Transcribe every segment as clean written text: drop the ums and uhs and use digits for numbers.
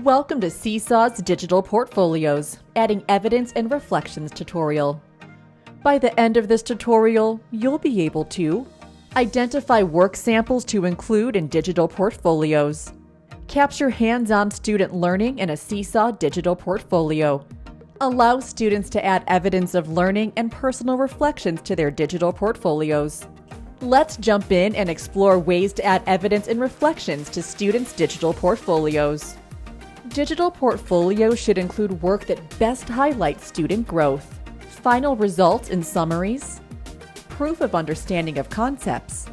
Welcome to Seesaw's Digital Portfolios, Adding Evidence and Reflections tutorial. By the end of this tutorial, you'll be able to identify work samples to include in digital portfolios, capture hands-on student learning in a Seesaw digital portfolio, allow students to add evidence of learning and personal reflections to their digital portfolios. Let's jump in and explore ways to add evidence and reflections to students' digital portfolios. Digital portfolios should include work that best highlights student growth, final results and summaries, proof of understanding of concepts,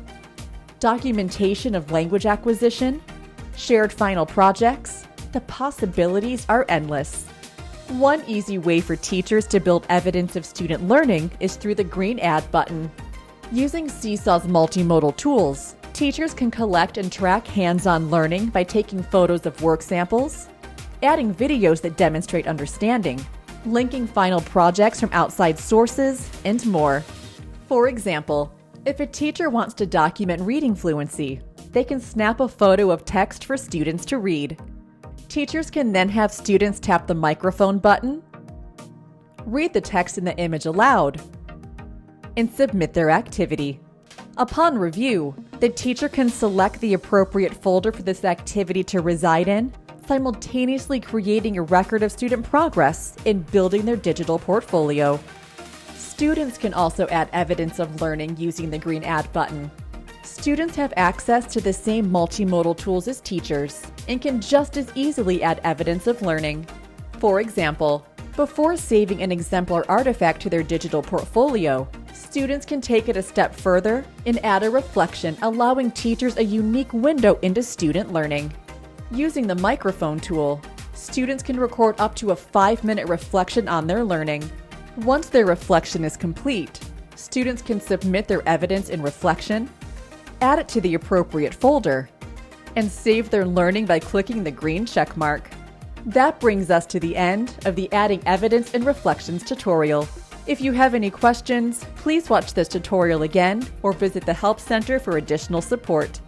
documentation of language acquisition, shared final projects. The possibilities are endless. One easy way for teachers to build evidence of student learning is through the green Add button. Using Seesaw's multimodal tools, teachers can collect and track hands-on learning by taking photos of work samples, adding videos that demonstrate understanding, linking final projects from outside sources, and more. For example, if a teacher wants to document reading fluency, they can snap a photo of text for students to read. Teachers can then have students tap the microphone button, read the text in the image aloud, and submit their activity. Upon review, the teacher can select the appropriate folder for this activity to reside in, simultaneously creating a record of student progress in building their digital portfolio. Students can also add evidence of learning using the green Add button. Students have access to the same multimodal tools as teachers and can just as easily add evidence of learning. For example, before saving an exemplar artifact to their digital portfolio, students can take it a step further and add a reflection, allowing teachers a unique window into student learning. Using the microphone tool, students can record up to a 5-minute reflection on their learning. Once their reflection is complete, students can submit their evidence in reflection, add it to the appropriate folder, and save their learning by clicking the green check mark. That brings us to the end of the Adding Evidence and Reflections tutorial. If you have any questions, please watch this tutorial again or visit the Help Center for additional support.